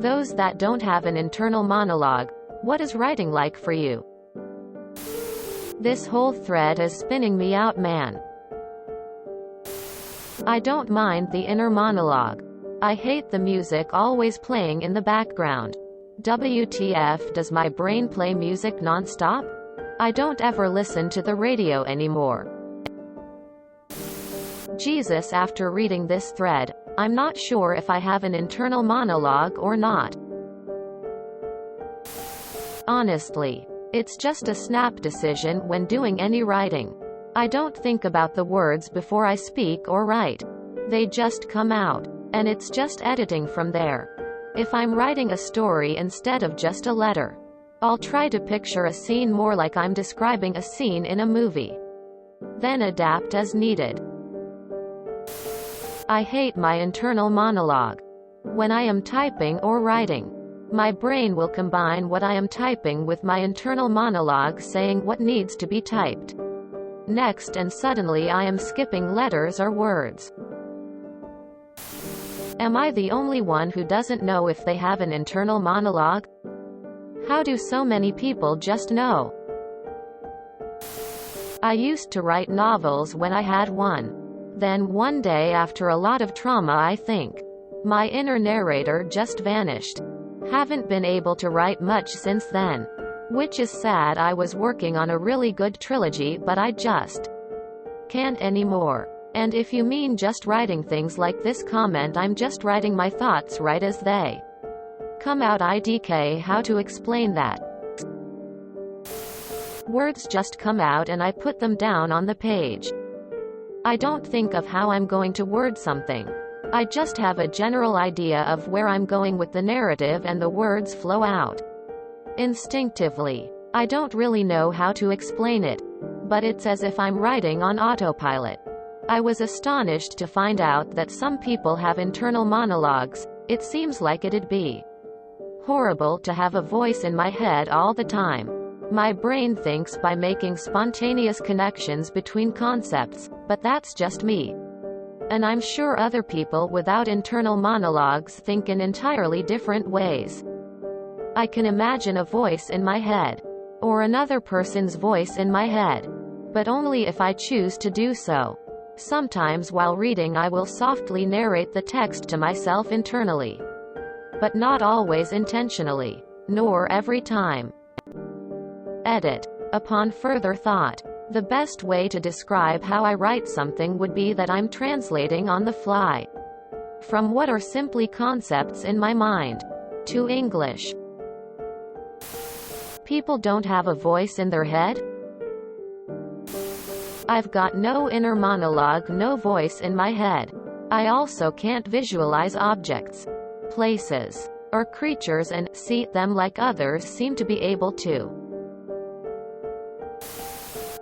Those that don't have an internal monologue, what is writing like for you? This whole thread is spinning me out, man. I don't mind the inner monologue. I hate the music always playing in the background. WTF, does my brain play music non-stop? I don't ever listen to the radio anymore. Jesus, after reading this thread, I'm not sure if I have an internal monologue or not. Honestly, it's just a snap decision when doing any writing. I don't think about the words before I speak or write. They just come out, and it's just editing from there. If I'm writing a story instead of just a letter, I'll try to picture a scene more like I'm describing a scene in a movie. Then adapt as needed. I hate my internal monologue. When I am typing or writing, my brain will combine what I am typing with my internal monologue saying what needs to be typed next, and suddenly I am skipping letters or words. Am I the only one who doesn't know if they have an internal monologue? How do so many people just know? I used to write novels when I had one. Then one day, after a lot of trauma, I think, my inner narrator just vanished. Haven't been able to write much since then. Which is sad. I was working on a really good trilogy, but I just can't anymore. And if you mean just writing things like this comment, I'm just writing my thoughts right as they come out. IDK, how to explain that? Words just come out and I put them down on the page. I don't think of how I'm going to word something. I just have a general idea of where I'm going with the narrative and the words flow out instinctively. I don't really know how to explain it, but it's as if I'm writing on autopilot. I was astonished to find out that some people have internal monologues. It seems like it'd be horrible to have a voice in my head all the time. My brain thinks by making spontaneous connections between concepts, but that's just me. And I'm sure other people without internal monologues think in entirely different ways. I can imagine a voice in my head, or another person's voice in my head, but only if I choose to do so. Sometimes while reading I will softly narrate the text to myself internally, but not always intentionally, nor every time. Edit. Upon further thought, the best way to describe how I write something would be that I'm translating on the fly from what are simply concepts in my mind to English. People don't have a voice in their head? I've got no inner monologue, no voice in my head. I also can't visualize objects, places, or creatures and see them like others seem to be able to.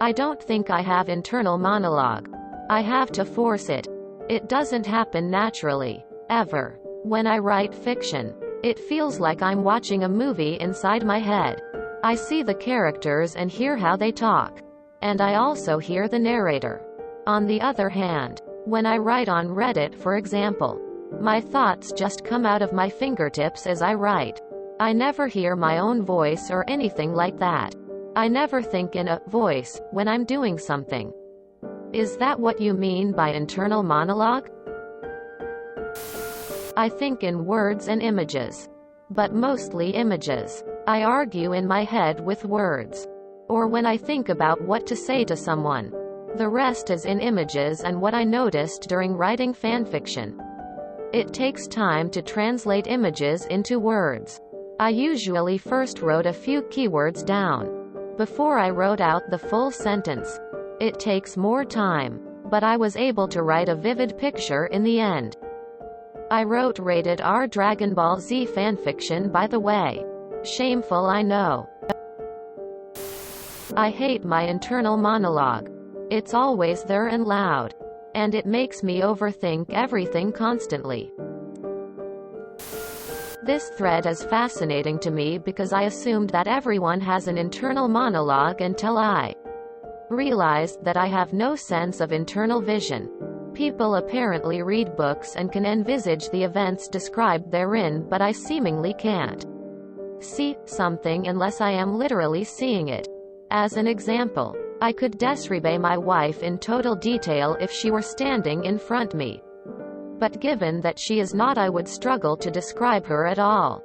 I don't think I have internal monologue. I have to force it. It doesn't happen naturally, ever. When I write fiction, it feels like I'm watching a movie inside my head. I see the characters and hear how they talk. And I also hear the narrator. On the other hand, when I write on Reddit, for example, my thoughts just come out of my fingertips as I write. I never hear my own voice or anything like that. I never think in a voice when I'm doing something. Is that what you mean by internal monologue? I think in words and images, but mostly images. I argue in my head with words, or when I think about what to say to someone. The rest is in images and what I noticed during writing fanfiction. It takes time to translate images into words. I usually first wrote a few keywords down before I wrote out the full sentence. It takes more time, but I was able to write a vivid picture in the end. I wrote rated R Dragon Ball Z fanfiction, by the way. Shameful, I know. I hate my internal monologue. It's always there and loud, and it makes me overthink everything constantly. This thread is fascinating to me because I assumed that everyone has an internal monologue until I realized that I have no sense of internal vision. People apparently read books and can envisage the events described therein, but I seemingly can't see something unless I am literally seeing it. As an example, I could describe my wife in total detail if she were standing in front me. But given that she is not, I would struggle to describe her at all.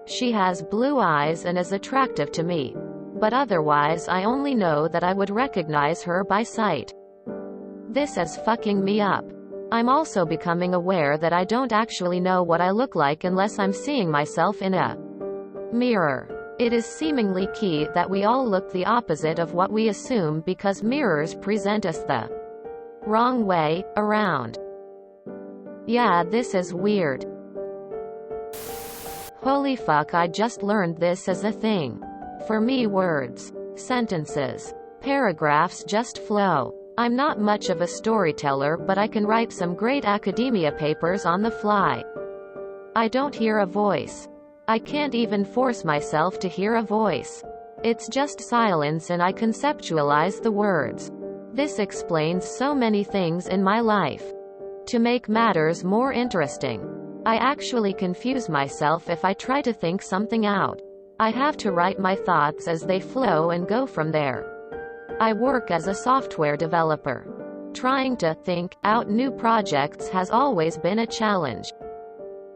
She has blue eyes and is attractive to me. But otherwise I only know that I would recognize her by sight. This is fucking me up. I'm also becoming aware that I don't actually know what I look like unless I'm seeing myself in a mirror. It is seemingly key that we all look the opposite of what we assume because mirrors present us the wrong way around. Yeah, this is weird. Holy fuck, I just learned this as a thing. For me, words, sentences, paragraphs just flow. I'm not much of a storyteller, but I can write some great academia papers on the fly. I don't hear a voice. I can't even force myself to hear a voice. It's just silence and I conceptualize the words. This explains so many things in my life. To make matters more interesting, I actually confuse myself if I try to think something out. I have to write my thoughts as they flow and go from there. I work as a software developer. Trying to think out new projects has always been a challenge.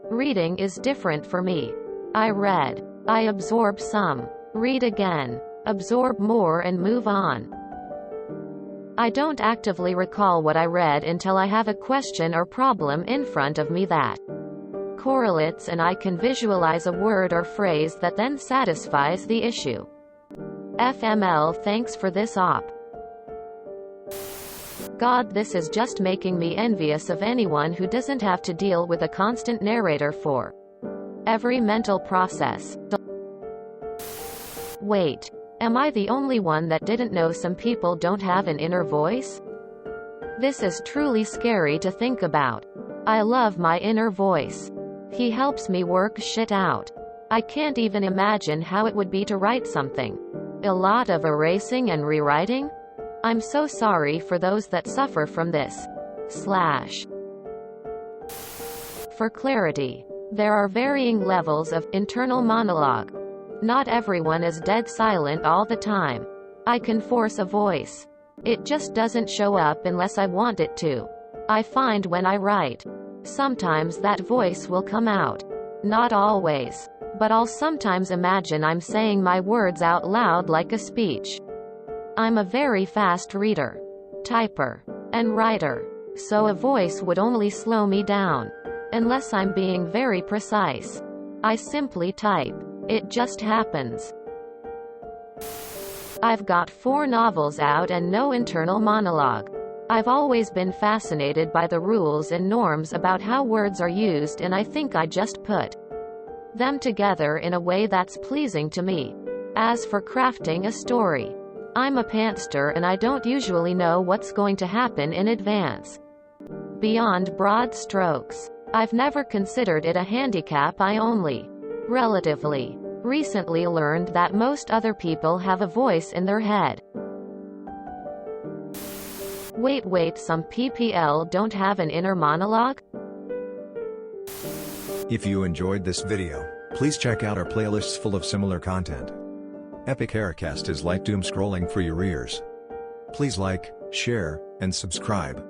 Reading is different for me. I read. I absorb some. Read again. Absorb more and move on. I don't actively recall what I read until I have a question or problem in front of me that correlates and I can visualize a word or phrase that then satisfies the issue. FML, thanks for this op. God, this is just making me envious of anyone who doesn't have to deal with a constant narrator for every mental process. Wait, am I the only one that didn't know some people don't have an inner voice? This is truly scary to think about. I love my inner voice. He helps me work shit out. I can't even imagine how it would be to write something. A lot of erasing and rewriting? I'm so sorry for those that suffer from this. For clarity, there are varying levels of internal monologue. Not everyone is dead silent all the time. I can force a voice. It just doesn't show up unless I want it to. I find when I write, sometimes that voice will come out. Not always. But I'll sometimes imagine I'm saying my words out loud like a speech. I'm a very fast reader, typer, and writer, so a voice would only slow me down. Unless I'm being very precise. I simply type. It just happens. I've got 4 novels out and no internal monologue. I've always been fascinated by the rules and norms about how words are used, and I think I just put them together in a way that's pleasing to me. As for crafting a story, I'm a pantster and I don't usually know what's going to happen in advance. Beyond broad strokes, I've never considered it a handicap. I only relatively recently learned that most other people have a voice in their head. Wait, some PPL don't have an inner monologue? If you enjoyed this video, please check out our playlists full of similar content. Epic Aircast is like doom scrolling for your ears. Please like, share, and subscribe.